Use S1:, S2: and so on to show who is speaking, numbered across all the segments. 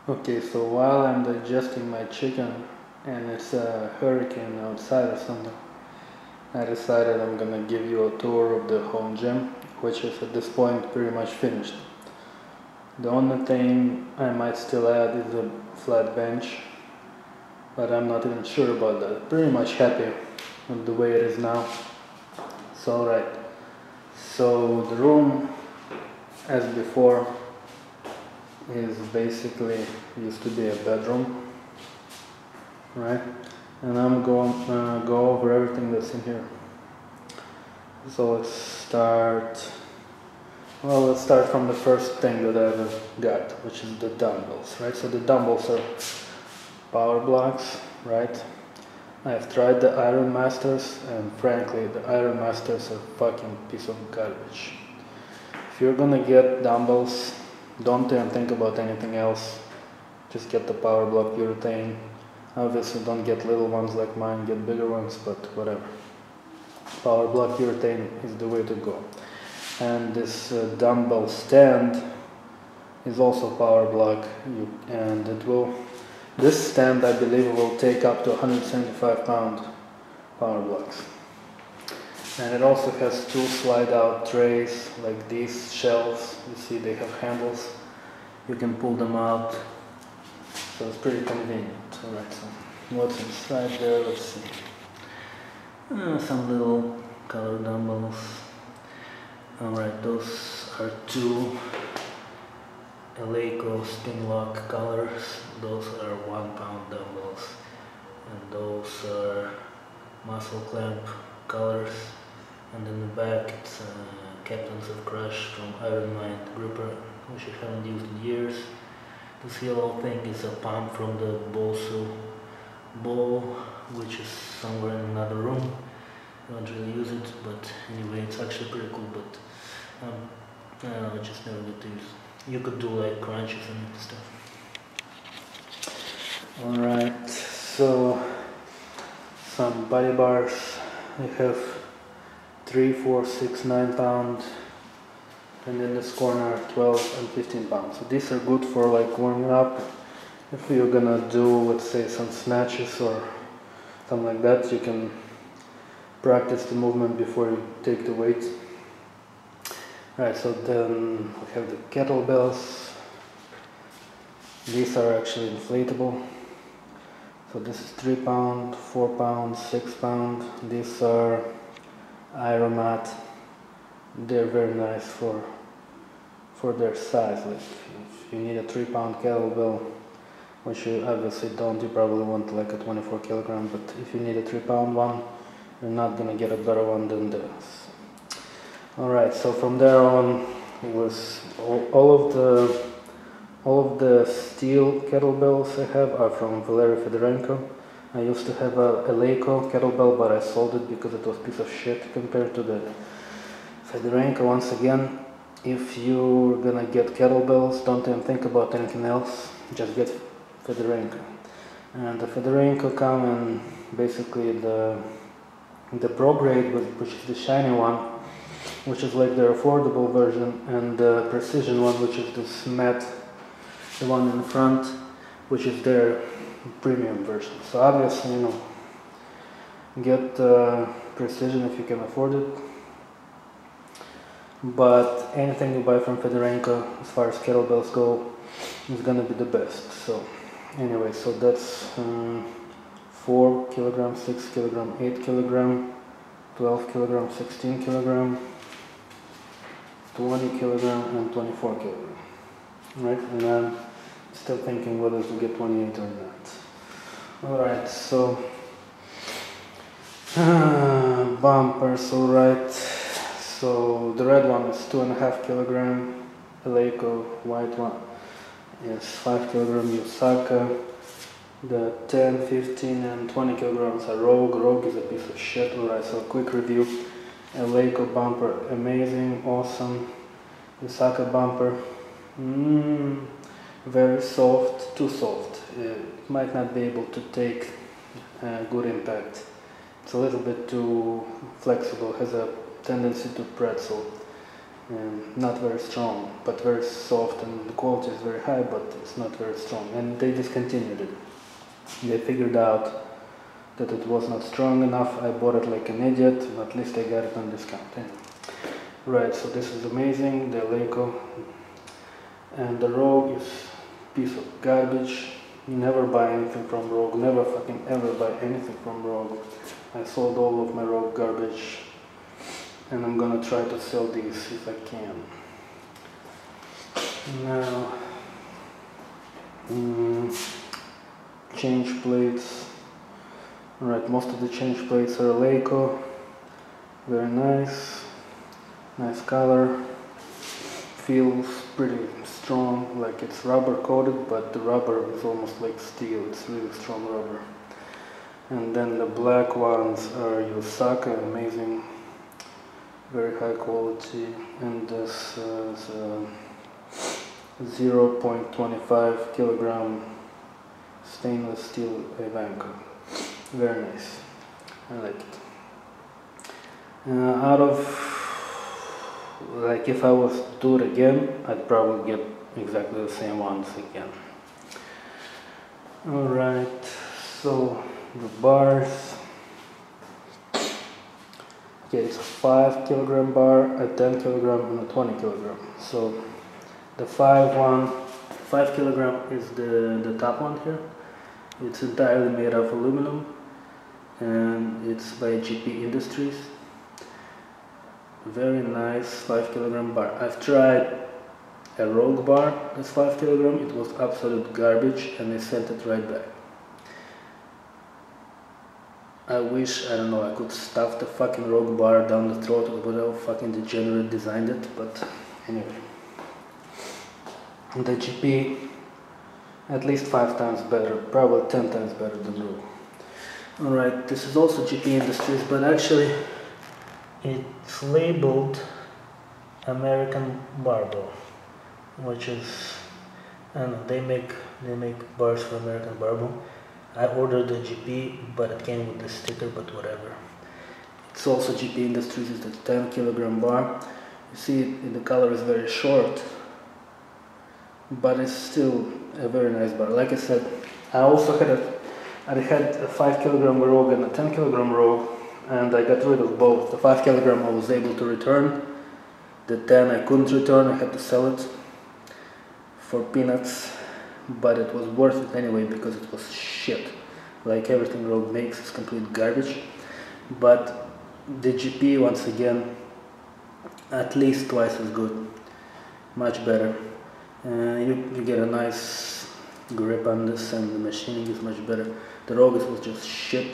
S1: Okay, so while I'm digesting my chicken and it's a hurricane outside or something, I decided I'm gonna give you a tour of the home gym, which is at this point pretty much finished. The only thing I might still add is a flat bench, but I'm not even sure about that. Pretty much happy with the way it is now. So alright, so the room as before is basically used to be a bedroom, right? And I'm going to go over everything that's in here. So let's start from the first thing that I've got, which is the dumbbells, right? So the dumbbells are power blocks, right? I've tried the Iron Masters, and frankly, the Iron Masters are fucking piece of garbage. If you're gonna get dumbbells, don't even think about anything else. Just get the power block urethane. Obviously don't get little ones like mine, get bigger ones, but whatever. Power block urethane is the way to go. And this dumbbell stand is also power block, and this stand I believe will take up to 175 pound power blocks. And it also has two slide out trays like these shelves. You see they have handles. You can pull them out. So it's pretty convenient. Alright, so what's inside there? Let's see. Some little color dumbbells. Alright, those are two Eleiko spin lock colors. Those are 1 pound dumbbells. And those are muscle clamp colors. And in the back it's Captains of Crush from Iron Mind gripper, which I haven't used in years. This yellow thing is a pump from the Bosu bowl, which is somewhere in another room. I don't really use it, but anyway, it's actually pretty cool, but I just never get to use it. You could do like crunches and stuff. Alright, so some body bars. I have 3, 4, 6, 9 pound, and in this corner 12 and 15 pounds. So these are good for like warming up. If you're gonna do, let's say, some snatches or something like that, you can practice the movement before you take the weight. Right, so then we have the kettlebells. These are actually inflatable. So this is 3 pound, 4 pound, 6 pound. These are Aeromat. They're very nice for their size. Like if you need a 3 pound kettlebell, which you obviously don't, you probably want like a 24 kilogram, but if you need a 3 pound one, you're not gonna get a better one than this. Alright, so from there on was all of the steel kettlebells I have are from Valery Fedorenko. I used to have a Eleiko kettlebell, but I sold it because it was a piece of shit compared to the Fedorenko. Once again, if you're gonna get kettlebells, don't even think about anything else, just get Fedorenko. And the Fedorenko come in basically the Pro grade, which is the shiny one, which is like their affordable version, and the Precision one, which is this matte, the one in the front, which is their premium version. So obviously, you know, get Precision if you can afford it. But anything you buy from Fedorenko, as far as kettlebells go, is gonna be the best. So anyway, so that's 4 kilogram, 6 kilogram, 8 kilogram, 12 kilogram, 16 kilogram, 20 kilogram, and 24 kilogram. Right, and I'm still thinking whether to get 28 or not. Alright, so bumpers, alright. So the red one is 2.5 kilogram, Eleiko, white one is 5 kilogram, Yosaka. The 10, 15 and 20 kilograms are Rogue. Rogue is a piece of shit. Alright, so quick review. Eleiko bumper, amazing, awesome. Yosaka bumper, very soft, too soft. It might not be able to take good impact. It's a little bit too flexible, has a tendency to pretzel. and not very strong, but very soft, and the quality is very high, but it's not very strong, and they discontinued it. They figured out that it was not strong enough. I bought it like an idiot, and at least I got it on discount. Anyway. Right, so this is amazing, the Eleiko, and the Rogue is a piece of garbage. Never buy anything from Rogue, never fucking ever buy anything from Rogue. I sold all of my Rogue garbage, and I'm gonna try to sell these if I can. Now, change plates. Right, most of the change plates are Eleiko. Very nice, nice color. Feels pretty strong, like it's rubber coated, but the rubber is almost like steel. It's really strong rubber. And then the black ones are Yosaka, amazing, very high quality. And this is a 0.25 kilogram stainless steel Ivanko. Very nice, I like it. Out of, like, if I was to do it again, I'd probably get exactly the same ones again. Alright, so the bars. Okay, it's a 5 kilogram bar, a 10 kilogram, and a 20 kilogram. So the 5 kilogram is the top one here. It's entirely made of aluminum, and it's by GP Industries. Very nice 5 kilogram bar. I've tried a Rogue bar that's 5 kilogram. It was absolute garbage, and I sent it right back. I wish, I don't know, I could stuff the fucking Rogue bar down the throat of whatever fucking degenerate designed it, but anyway. The GP, at least 5 times better, probably 10 times better than Rogue. Alright, this is also GP Industries, but actually it's labeled American Barbell, which is, I don't know, they make bars for American Barbell. I ordered the GP, but it came with the sticker, but whatever. It's also GP Industries, it's a 10 kilogram bar. You see the color is very short, but it's still a very nice bar. Like I said, I also had a 5 kilogram Rogue and a 10 kilogram Rogue, and I got rid of both. The 5 kilogram I was able to return, the 10 I couldn't return, I had to sell it for peanuts, but it was worth it anyway because it was shit. Like everything Rogue makes is complete garbage. But the GP, once again, at least twice as good, much better. You get a nice grip on this, and the machining is much better. The Rogue was just shit.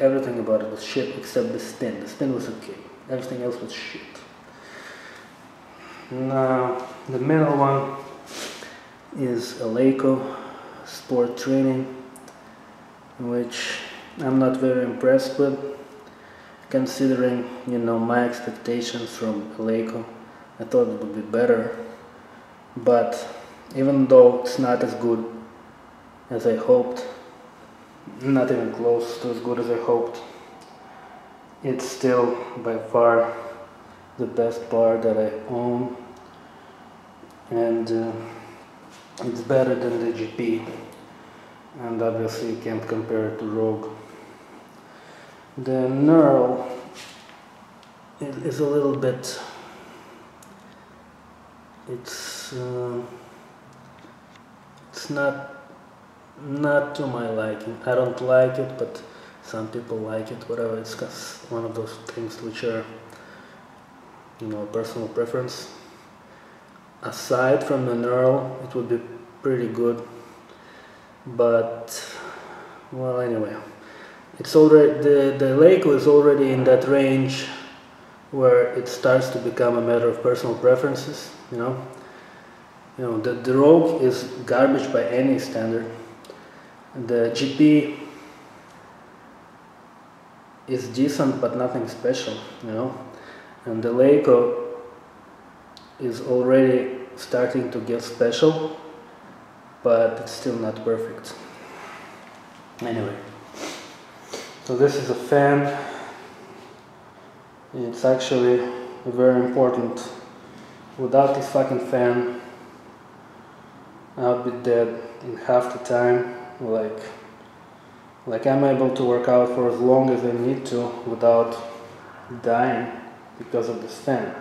S1: Everything about it was shit except the spin. The spin was okay. Everything else was shit. Now, the middle one is Eleiko Sport Training, which I'm not very impressed with, considering, you know, my expectations from Eleiko. I thought it would be better, but even though it's not as good as I hoped, not even close to as good as I hoped, it's still by far the best bar that I own, and it's better than the GP, and obviously you can't compare it to Rogue. The knurl is a little bit, it's not to my liking. I don't like it, but some people like it, whatever. It's one of those things which are, you know, personal preference. Aside from the knurl, it would be pretty good, but, well, anyway, it's already, the Eleiko is already in that range where it starts to become a matter of personal preferences, you know. The Rogue is garbage by any standard. The GP is decent, but nothing special, you know. And the Eleiko is already starting to get special, but it's still not perfect. Anyway, so this is a fan. It's actually a very important Without this fucking fan, I'll be dead in half the time. Like I'm able to work out for as long as I need to without dying because of this fan.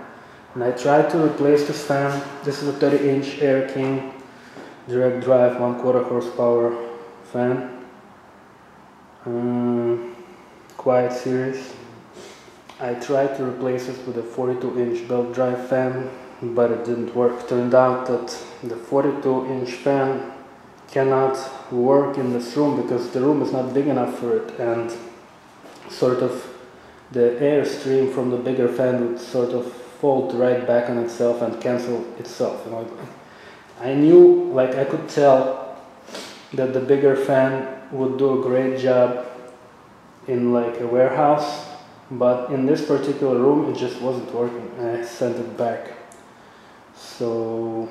S1: And I tried to replace this fan. This is a 30-inch Air King direct drive 1/4 horsepower fan. Quiet series. I tried to replace it with a 42-inch belt drive fan, but it didn't work. Turned out that the 42-inch fan cannot work in this room because the room is not big enough for it, and sort of the air stream from the bigger fan would sort of fold right back on itself and cancel itself. You know, I knew, like I could tell that the bigger fan would do a great job in like a warehouse, but in this particular room it just wasn't working. I sent it back. So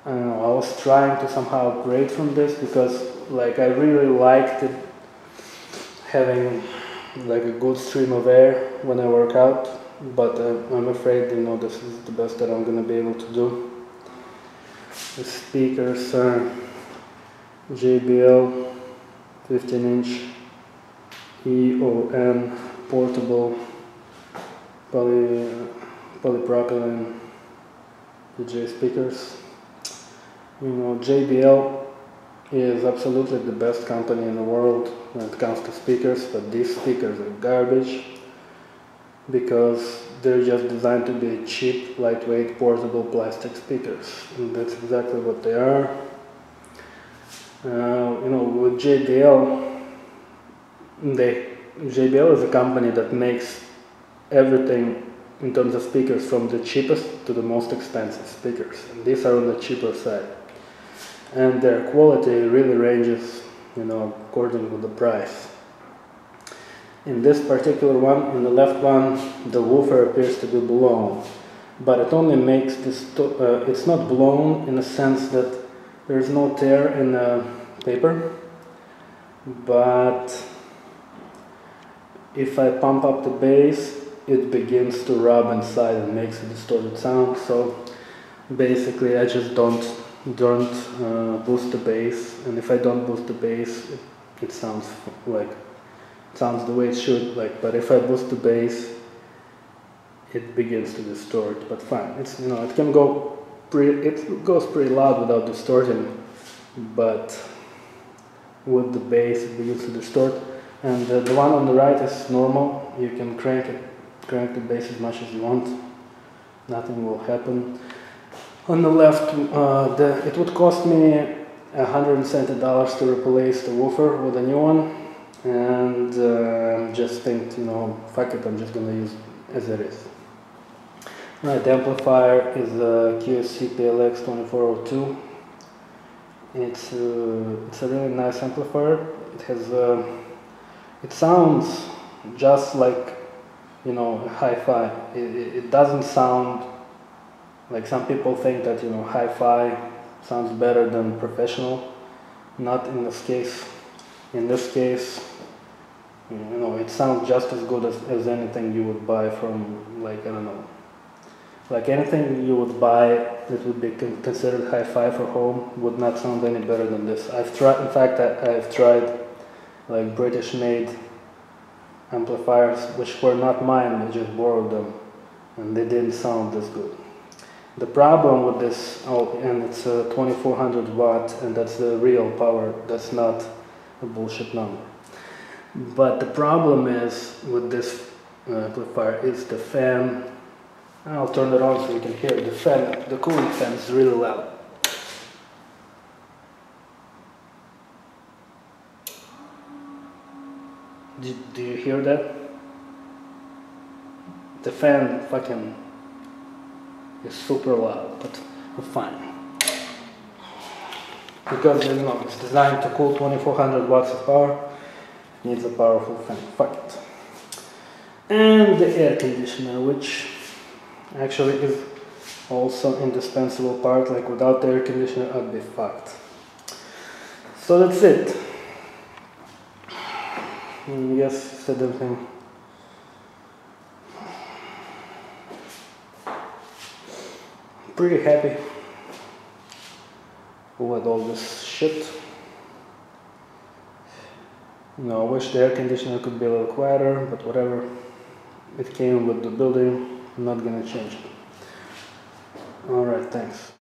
S1: I don't know, I was trying to somehow upgrade from this because like I really liked it having like a good stream of air when I work out, but I'm afraid, you know, this is the best that I'm gonna be able to do. The speakers are JBL 15-inch EON portable polypropylene DJ speakers. You know, JBL is absolutely the best company in the world when it comes to speakers, but these speakers are garbage because they're just designed to be cheap, lightweight, portable plastic speakers, and that's exactly what they are. You know, with JBL, JBL is a company that makes everything in terms of speakers from the cheapest to the most expensive speakers, and these are on the cheaper side. And their quality really ranges, you know, according to the price. In this particular one, in the left one, the woofer appears to be blown, but it only makes this, it's not blown in the sense that there's no tear in the paper, but if I pump up the bass, it begins to rub inside and makes a distorted sound. So basically I just don't boost the bass, and if I don't boost the bass, it sounds the way it should. But if I boost the bass, it begins to distort. But fine, it's, you know, it goes pretty loud without distorting, but with the bass it begins to distort. And the one on the right is normal. You can crank the bass as much as you want. Nothing will happen. On the left, it would cost me $170 to replace the woofer with a new one, and just think, you know, fuck it, I'm just gonna use it as it is. Right, the amplifier is a QSC PLX 2402. It's a really nice amplifier. It has it sounds just like, you know, hi-fi. It doesn't sound like some people think that, you know, hi-fi sounds better than professional. Not in this case. In this case, you know, it sounds just as good as anything you would buy from, like, I don't know, like anything you would buy that would be considered hi-fi for home would not sound any better than this. I've tried like British-made amplifiers, which were not mine, I just borrowed them, and they didn't sound as good. The problem with this, and it's a 2400 watt, and that's the real power, that's not a bullshit number. But the problem is with this amplifier is the fan. I'll turn it on so you can hear the fan. The cooling fan is really loud. Do you hear that? The fan fucking is super loud, but fine. Because, you know, it's designed to cool 2400 watts of power, it needs a powerful fan. Fuck it. And the air conditioner, which actually is also indispensable part. Like, without the air conditioner I'd be fucked. So that's it. Yes, said everything. pretty happy with all this shit. You know, I wish the air conditioner could be a little quieter, but whatever. It came with the building, I'm not gonna change it. Alright, thanks.